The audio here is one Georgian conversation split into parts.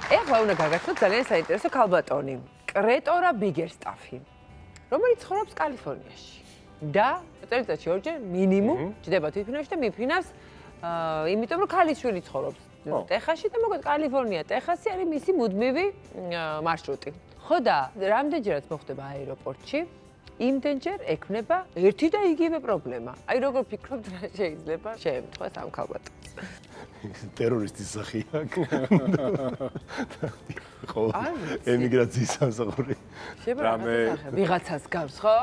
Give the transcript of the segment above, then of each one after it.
ეხლა უნდა გაგაცნოთ ძალიან საინტერესო ქალბატონი. კრეტორა ბიგერსტაფი, რომელიც ცხოვრობს კალიფორნიაში. და წელიწადში ორჯერ მინიმუმ ჯდება თვითმფრინავში და მიფრინავს, იმიტომ რომ ქალიშვილი ცხოვრობს ტეხასში და მოკლედ კალიფორნია, ტეხასი არის მისი მუდმივი მარშრუტი. ხო და რამდენჯერაც მოხდება აეროპორტში, იმდენჯერ ექმნება ერთი და იგივე პრობლემა. აი როგორ ფიქრობთ, რა შეიძლება შეემთხვას ამ ქალბატონს? ტერორისტის სახია. ხო, ემიგრაციის სამსახური. ვიღაცას გავს, ხო?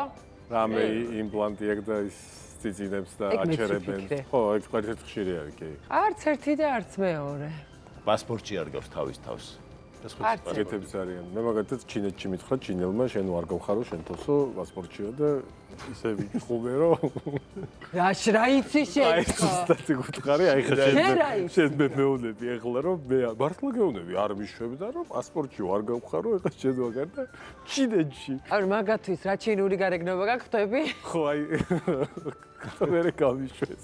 რამე იმპლანტი აქვს და ის წიწინებს და აჩერებენ. ხო, ეგ ერთ ხშირი არის კი. არც ერთი და არც მეორე. პასპორტში არ გავს თავის თავს. პასპორტებს არიან. მე მაგათაც ჩინეთში მითხრა ჩინელმა, შენ არ გავხარო შენ თოსო პასპორტშია და ისე ვიყუბე რომ რა იცი შენ? აი ზუსტად გითხარი, აი ხა შენ მე მეუნები ეხლა რომ მე მართლა გეუნები არ მიშვები და რომ პასპორტში არ გავხარო, ეხლა შენ ვაგარ და ჩინეთში. ანუ მაგათვის რა ჩინური გარეგნობა გაქვთები? ხო, აი მე გავიშვეს.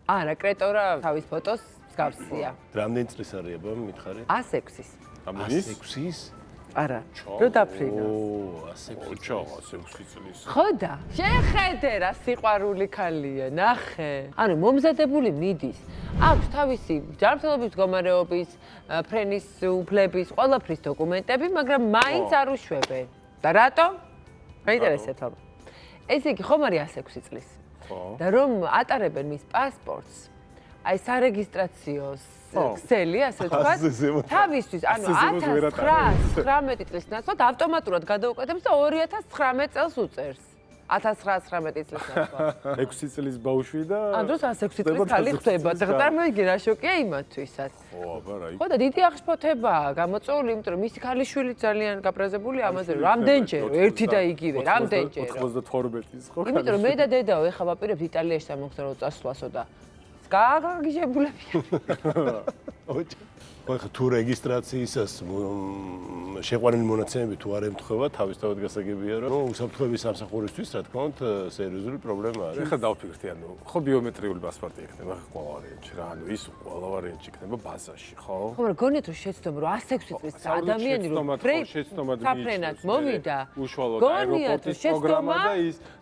არა, კრეტორა თავის ფოტოს გავსია. რამდენი წლის არიება მითხარი? 106-ის. ამის 106-ის? არა. რო დაფრინო. ო, 106. ჩო, 106 წლის. ხო და შეხედე რა სიყვარული ქალია, ნახე. ანუ მომზადებული მიდის. აქვს თავისი ჯანმრთელობის მდგომარეობის, ფრენის უფლების, ყველაფრის დოკუმენტები, მაგრამ მაინც არ უშვებენ. და რატო? მაინტერესებს ამ. ესე იგი ხომ არის 106 წლის. ხო. და რომ ატარებენ მის პასპორტს აი სარეგისტრაციო ქსელი, ასე ვთქვათ, თავისთვის, ანუ 1919 წლის ნაცვლად ავტომატურად გადაუკვეთებს და 2019 წელს უწერს. 1919 წლის ნაცვლად. 6 წლის ბავშვი და ამ დროს 106 წლის ქალი ხდება. და წარმოიდგინე რა შოკია იმათვისაც. ხო, აბა რა იქ. ხო და დიდი აღშფოთებაა გამოწვეული, იმიტომ რომ მისი ქალიშვილი ძალიან გაბრაზებული ამაზე, რამდენჯერ ერთი და იგივე, რამდენჯერ. 92-ის ხო? იმიტომ რომ მე და დედაო ეხლა ვაპირებთ იტალიაში სამოგზაურო წასვლასო და გაგაგიჟებულებია. ხო, ხა თუ რეგისტრაციისას შეყვანილი მონაცემები თუ არ ემთხვევა, თავისთავად გასაგებია, რომ უსაფრთხოების სამსახურისთვის, რა თქმა უნდა, სერიოზული პრობლემა არის. ეხლა დავფიქრდი, ანუ ხო ბიომეტრიული პასპორტი იქნება ყველა ვარიანტში რა, ანუ ის ყველა ვარიანტში იქნება ბაზაში, ხო? ხო, მაგრამ გონიათ რომ შეცდომ რომ 106 წლის ადამიანი რომ საფრენად მომიდა, უშუალოდ გონიათ რომ აეროპორტის პროგრამა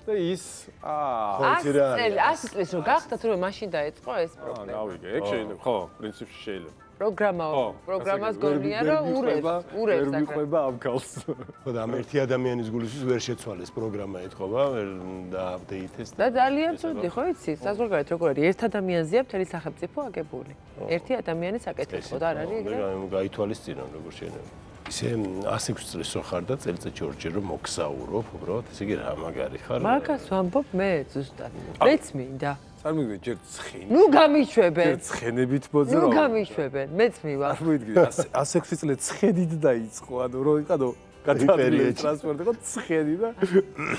და ის 100 წლის რომ გახდათ რომ მაშინ დაეწყო ეს პრობლემა. რავიგე, ეგ შეიძლება, ხო, პრინციპში შეიძლება. პროგრამას გონია რომ urებს ვერ მიყვება ამ გალს. ხო და ამ ერთი ადამიანის გულისთვის ვერ შეცვალეს პროგრამა ეთქობა, ვერ დააპდეითეს. და ძალიან ცუდი, ხო იცი, საზღვარგარეთ როგორ არის, ერთ ადამიანზეა მთელი სახელმწიფო აგებული. ერთი ადამიანის აკეთებს, და არ არის ეგრე? გაითვალისწინონ როგორ შეიძლება. ისე 106 წლის რო ხარ და წელიწადში ორჯერ რომ მოგზაურობ, უბრალოდ ესე იგი რა მაგარი ხარ? მაგას ვამბობ მე ზუსტად. მეც მინდა. წარმოგიდგენთ ჯერ ცხენი. ნუ გამიშვებენ. ჯერ ცხენებით მოძრაობა. ნუ გამიშვებენ, მეც მივა. წარმოგიდგენთ 106 წელი ცხენით დაიწყო, ანუ რო იყადო გადაადგილე ტრანსპორტი ხო ცხენი და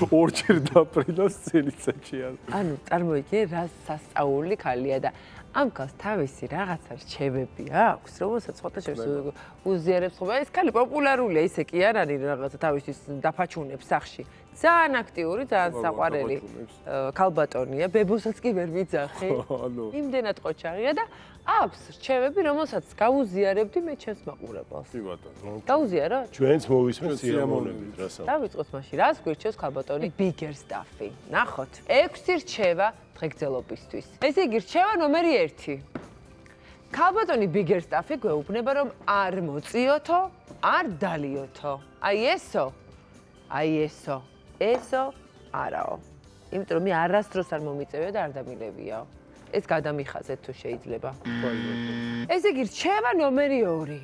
ორჯერ დაფრინოს წელიწადში. ანუ წარმოიდგინე რა სასწაული ქალია და ამ გას თავისი რაღაცა რჩევები აქვს, რომელსაც ხოთა შეიძლება უზიარებს ხოლმე. ეს ქალი პოპულარულია, ისე კი არ არის რაღაცა თავისთვის დაფაჩუნებს სახში. ძალიან აქტიური, ძალიან საყვარელი ქალბატონია, ბებოსაც კი ვერ მიძახი. იმდენად ყოჩაღია და აქვს რჩევები, რომელსაც გაუზიარებდი მე ჩემს მაყურებელს. კი ბატონო. გაუზიარო? ჩვენც მოვისმენთ სიამოვნებით, რასა. დავიწყოთ მაშინ, რას გვირჩევს ქალბატონი ბიგერსტაფი. ნახოთ. 6 რჩევა დღეგრძელობისთვის. ესე იგი, რჩევა ნომერი 1. ქალბატონი ბიგერსტაფი გვეუბნება, რომ არ მოწიოთო, არ დალიოთო. აი ესო. აი ესო. ესო არაო. იმიტომ რომ მე არასდროს არ მომიწევია და არ დამილებიაო. ეს გადამიხაზეთ თუ შეიძლება. ესე იგი, რჩევა ნომერი 2.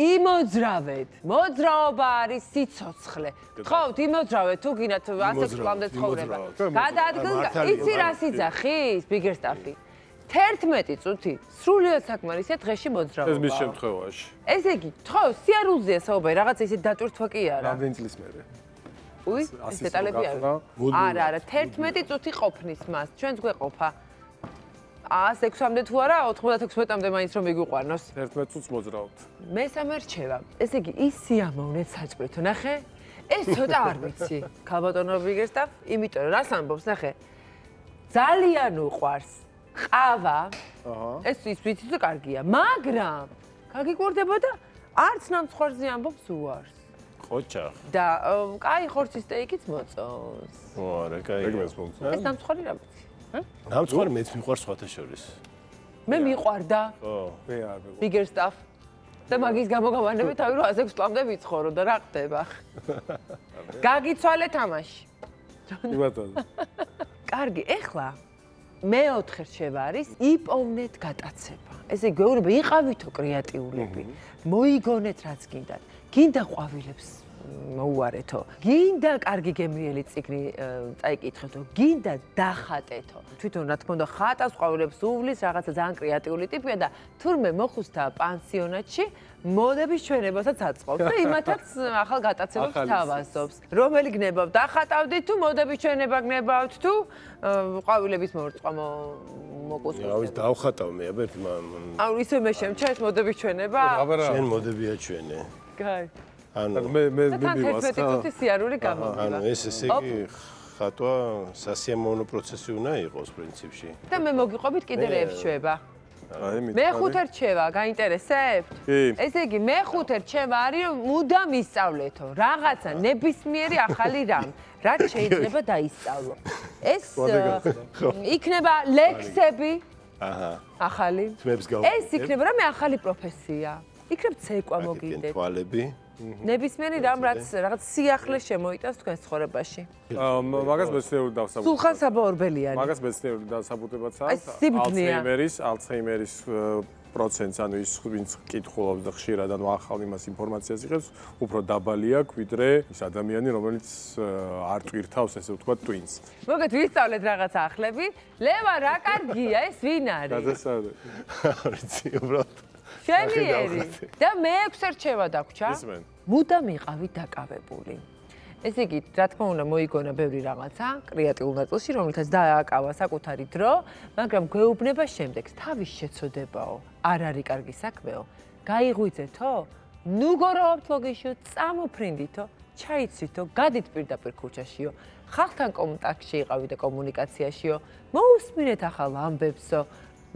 იმოძრავეთ. მოძრაობა არის სიცოცხლე. გთხოვთ, იმოძრავეთ თუ გინდათ 106 წლამდე ცხოვრება. გადაადგილეთ, იცი რას იძახის ბიგერსტაფი? 11 წუთი სრულიად საკმარისია დღეში მოძრაობა. ეს მის შემთხვევაში. ესე იგი, თხოვ, სიარულზეა საუბარი, რაღაცა ისე დატვირთვა კი არა. რამდენი წლის მერე? უი, ეს დეტალები არის. არა, 11 წუთი ყოფნის მას, ჩვენს გვეყოფა. 106-მდე თუ არა, 96-მდე მაინც რომ მიგვიყვანოს. 11 წუთს მოძრავთ. მესამე რჩევა. ესე იგი, ის სიამოვნეთ საჭმელთო, ნახე? ეს ცოტა არ ვიცი. ქალბატონო ბიგერსტაფ, იმიტომ რომ რას ამბობს, ნახე? ძალიან უყვარს ყავა. ეს ის ვიცი თუ კარგია, მაგრამ გაგიკვირდება და არც ნამცხვარზე ამბობს უარს. ყოჩა. და კაი ხორცის სტეიკიც მოწონს. არა, კაი. ეგრეს მომწონს. ეს ნამცხვარი რა ვიცი. ნამცხვარი მეც მიყვარს სხვათა შორის. მე მიყვარდა ხო. მე არ მეყვა. bigger stuff. და მაგის გამოგავანებით თავი რომ 106 წლამდე ვიცხოვრო და რა ხდება? გაგიცვალე თამაში. კი ბატონო. კარგი, ეხლა მეოთხე რჩევა არის იპოვნეთ გატაცება. ესე იგი, გვეუბნება იყავითო კრეატიულები. მოიგონეთ რაც გინდათ. გინდა ყვავილებს მოუარეთო. გინდა კარგი გემრიელი წიგნი წაიკითხეთო. გინდა დახატეთო. თვითონ რა თქმა უნდა ხატავს ყვავილებს უვლის რაღაცა ძალიან კრეატიული ტიპია და თურმე მოხუსთა პანსიონატში მოდების ჩვენებასაც აწყობს და იმათაც ახალ გატაცებებს თავაზობს. რომელი გნებავთ? დახატავდით თუ მოდების ჩვენება გნებავთ თუ ყვავილების მორწყვა მოკუსკუსებთ? რავის დავხატავ მე აბერთ აუ ისე მე შემჩა ეს მოდების ჩვენება? შენ მოდებია ჩვენე. კაი. ანუ მე თან მივას 11 წუთი სიარული გამოვიდა. ანუ ესე იგი ხატვა სასიამოვნო პროცესი უნდა იყოს პრინციპში. და მე მოგიყვებით კიდე რჩევა. აი მეხუთე რჩევა, გაინტერესებთ? კი. ესე იგი, მეხუთე რჩევა არის, რომ მუდამ ისწავლეთო რაღაცა ნებისმიერი ახალი რამ, რაც შეიძლება დაისწავლო. ეს იქნება ლექსები, აჰა. ახალი. თმებს ეს იქნება რამე ახალი პროფესია. იქნება ცეკვა მოგიდეთ. თვალები. ნებისმიერი რამ, რაც რაღაც სიახლე შემოიტანს თქვენს ცხოვრებაში. მაგას მეცნიერული დავსაბუთებაა. სულხან საბაორბელიანი. მაგას მეცნიერული დავსაბუთებაც აი, აქვს. სიბრძნეა. ალცჰეიმერის პროცენტს, ანუ ის ვინც კითხულობს და ხშირად ანუ ახალ იმას ინფორმაციას იღებს, უფრო დაბალი აქვს, ვიდრე ის ადამიანი, რომელიც არ ტვირთავს, ესე ვთქვათ, ტვინს. მოგეთ ვისწავლეთ რაღაც ახლები. ლევა, რა კარგია, ეს ვინ არის? გადასწავლე. არიცი, უბრალოდ. შენიერი. და მეექვსე რჩევა დაგვრჩა. ისმენ. მუდამ იყავით დაკავებული. ესე იგი, რა თქმა უნდა, მოიგონა ბევრი რაღაცა კრეატიულ ნაწილში, რომელთაც დააკავა საკუთარი დრო, მაგრამ გვეუბნება შემდეგს, თავის შეცოდებაო, არ არის კარგი საქმეო. გაიღვიძეთო? ნუ გოროვებთ ლოგიშო, წამოფრინდითო, ჩაიცვითო, გადით პირდაპირ ქუჩაშიო, ხალხთან კონტაქტში იყავით და კომუნიკაციაშიო, მოусმინეთ ახალ ამბებსო.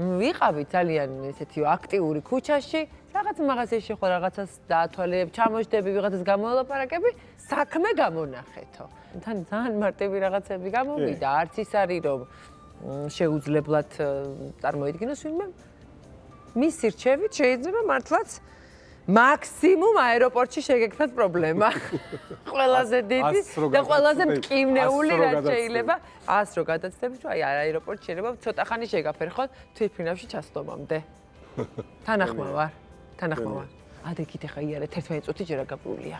ვიყავით ძალიან ესეთიო აქტიური ქუჩაში, რაღაც მაღაზიაში ხო რაღაცას დაათვალიერებ, ჩამოждები, ვიღაცას გამოელაპარაკები, საქმე გამონახეთო. თან ძალიან მარტივი რაღაცები გამოვიდა, არც ის არის რომ შეუძლებლად წარმოიდგინოს ვინმე. მისი რჩევით შეიძლება მართლაც მაქსიმუმ აეროპორტში შეგექმნათ პრობლემა. ყველაზე დიდი და ყველაზე მტკივნეული რაც შეიძლება 100 რო გადაცდებით, რომ აი აეროპორტში შეიძლება ცოტა ხანი შეგაფერხოთ თვითფრინავში ჩასვლამდე. თანახმავარ. ადეკით ახლა იარე 11 წუთი ჯერა გაბრულია.